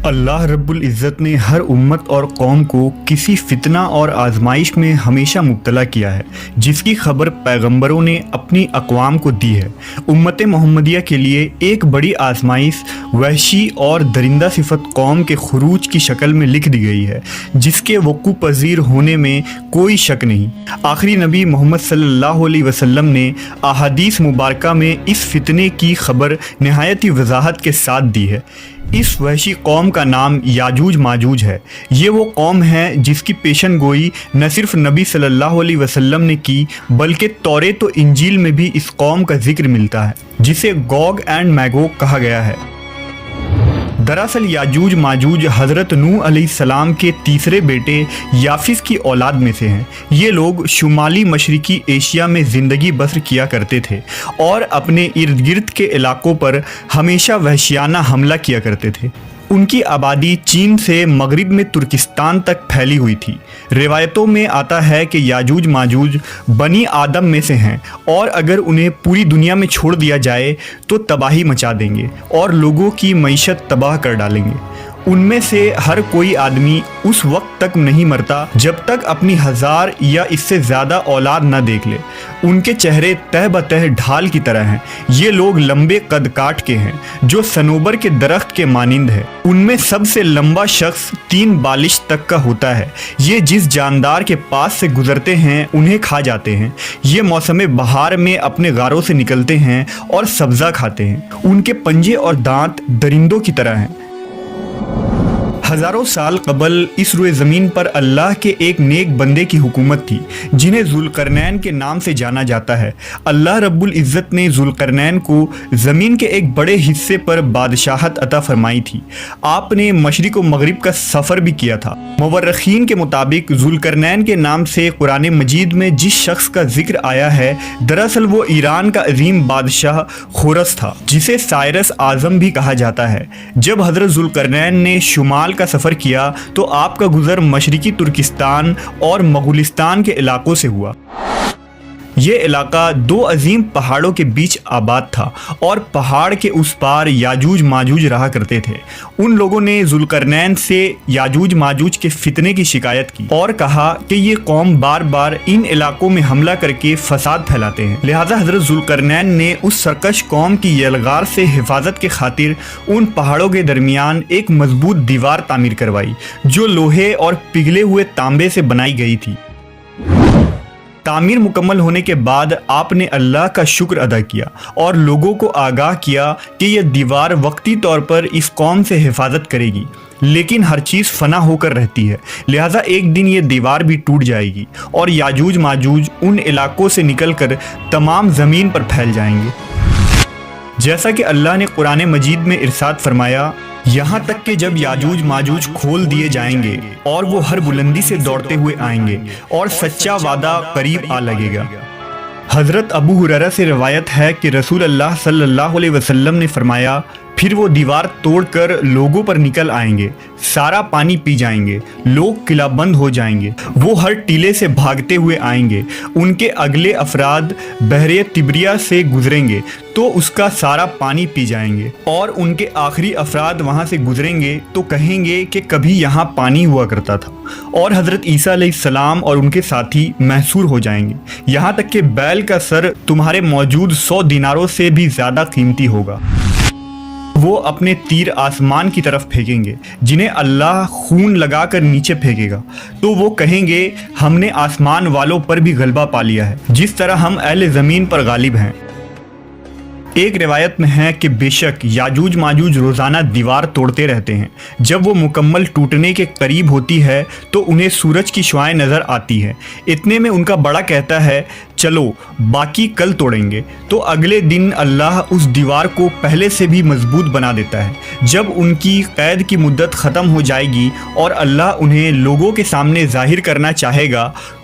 اللہ رب العزت نے ہر امت اور قوم کو کسی فتنہ اور آزمائش میں ہمیشہ مبتلا کیا ہے، جس کی خبر پیغمبروں نے اپنی اقوام کو دی ہے۔ امت محمدیہ کے لیے ایک بڑی آزمائش وحشی اور درندہ صفت قوم کے خروج کی شکل میں لکھ دی گئی ہے، جس کے وقوع پذیر ہونے میں کوئی شک نہیں۔ آخری نبی محمد صلی اللہ علیہ وسلم نے احادیث مبارکہ میں اس فتنے کی خبر نہایت ہی وضاحت کے ساتھ دی ہے۔ اس وحشی قوم کا نام یاجوج ماجوج ہے۔ یہ وہ قوم ہے جس کی پیشن گوئی نہ صرف نبی صلی اللہ علیہ وسلم نے کی، بلکہ توریت و انجیل میں بھی اس قوم کا ذکر ملتا ہے، جسے گوگ اینڈ میگوگ کہا گیا ہے۔ دراصل یاجوج ماجوج حضرت نوح علیہ السلام کے تیسرے بیٹے یافس کی اولاد میں سے ہیں۔ یہ لوگ شمالی مشرقی ایشیا میں زندگی بسر کیا کرتے تھے اور اپنے ارد گرد کے علاقوں پر ہمیشہ وحشیانہ حملہ کیا کرتے تھے۔ ان کی آبادی چین سے مغرب میں ترکستان تک پھیلی ہوئی تھی۔ روایتوں میں آتا ہے کہ یاجوج ماجوج بنی آدم میں سے ہیں، اور اگر انہیں پوری دنیا میں چھوڑ دیا جائے تو تباہی مچا دیں گے اور لوگوں کی معیشت تباہ کر ڈالیں گے۔ ان میں سے ہر کوئی آدمی اس وقت تک نہیں مرتا جب تک اپنی 1000 یا اس سے زیادہ اولاد نہ دیکھ لے۔ ان کے چہرے تہ بتہ ڈھال کی طرح ہیں۔ یہ لوگ لمبے قد کاٹ کے ہیں جو صنوبر کے درخت کے مانند ہے۔ ان میں سب سے لمبا شخص 3 بالش تک کا ہوتا ہے۔ یہ جس جاندار کے پاس سے گزرتے ہیں انہیں کھا جاتے ہیں۔ یہ موسم بہار میں اپنے غاروں سے نکلتے ہیں اور سبزہ کھاتے ہیں۔ ان کے پنجے اور دانت درندوں کی طرح ہیں۔ ہزاروں سال قبل اس روئے زمین پر اللہ کے ایک نیک بندے کی حکومت تھی، جنہیں ذوالقرنین کے نام سے جانا جاتا ہے۔ اللہ رب العزت نے ذوالقرنین کو زمین کے ایک بڑے حصے پر بادشاہت عطا فرمائی تھی۔ آپ نے مشرق و مغرب کا سفر بھی کیا تھا۔ مورخین کے مطابق ذوالقرنین کے نام سے قرآن مجید میں جس شخص کا ذکر آیا ہے، دراصل وہ ایران کا عظیم بادشاہ خورس تھا، جسے سائرس اعظم بھی کہا جاتا ہے۔ جب حضرت ذوالقرنین نے شمال کا سفر کیا تو آپ کا گزر مشرقی ترکستان اور مغولستان کے علاقوں سے ہوا۔ یہ علاقہ 2 عظیم پہاڑوں کے بیچ آباد تھا، اور پہاڑ کے اس پار یاجوج ماجوج رہا کرتے تھے۔ ان لوگوں نے ذوالقرنین سے یاجوج ماجوج کے فتنے کی شکایت کی اور کہا کہ یہ قوم بار بار ان علاقوں میں حملہ کر کے فساد پھیلاتے ہیں۔ لہٰذا حضرت ذوالقرنین نے اس سرکش قوم کی یلغار سے حفاظت کے خاطر ان پہاڑوں کے درمیان ایک مضبوط دیوار تعمیر کروائی، جو لوہے اور پگھلے ہوئے تانبے سے بنائی گئی تھی۔ تعمیر مکمل ہونے کے بعد آپ نے اللہ کا شکر ادا کیا اور لوگوں کو آگاہ کیا کہ یہ دیوار وقتی طور پر اس قوم سے حفاظت کرے گی، لیکن ہر چیز فنا ہو کر رہتی ہے، لہٰذا ایک دن یہ دیوار بھی ٹوٹ جائے گی اور یاجوج ماجوج ان علاقوں سے نکل کر تمام زمین پر پھیل جائیں گے۔ جیسا کہ اللہ نے قرآن مجید میں ارشاد فرمایا، یہاں تک کہ جب یاجوج ماجوج کھول دیے جائیں گے اور وہ ہر بلندی سے دوڑتے ہوئے آئیں گے اور سچا وعدہ قریب آ لگے گا۔ حضرت ابو ہریرہ سے روایت ہے کہ رسول اللہ صلی اللہ علیہ وسلم نے فرمایا، پھر وہ دیوار توڑ کر لوگوں پر نکل آئیں گے، سارا پانی پی جائیں گے، لوگ قلعہ بند ہو جائیں گے، وہ ہر ٹیلے سے بھاگتے ہوئے آئیں گے، ان کے اگلے افراد بحر تبریہ سے گزریں گے تو اس کا سارا پانی پی جائیں گے، اور ان کے آخری افراد وہاں سے گزریں گے تو کہیں گے کہ کبھی یہاں پانی ہوا کرتا تھا، اور حضرت عیسیٰ علیہ السلام اور ان کے ساتھی محصور ہو جائیں گے، یہاں تک کہ بیل کا سر تمہارے موجود 100 دیناروں سے بھی زیادہ قیمتی ہوگا۔ وہ اپنے تیر آسمان کی طرف پھینکیں گے، جنہیں اللہ خون لگا کر نیچے پھینکے گا، تو وہ کہیں گے ہم نے آسمان والوں پر بھی غلبہ پا لیا ہے، جس طرح ہم اہل زمین پر غالب ہیں۔ ایک روایت میں ہے کہ بے شک یاجوج ماجوج روزانہ دیوار توڑتے رہتے ہیں۔ جب وہ مکمل ٹوٹنے کے قریب ہوتی ہے تو انہیں سورج کی شعاعیں نظر آتی ہیں۔ اتنے میں ان کا بڑا کہتا ہے، چلو باقی کل توڑیں گے، تو اگلے دن اللہ اس دیوار کو پہلے سے بھی مضبوط بنا دیتا ہے۔ جب ان کی قید کی مدت ختم ہو جائے گی اور اللہ انہیں لوگوں کے سامنے ظاہر کرنا چاہے گا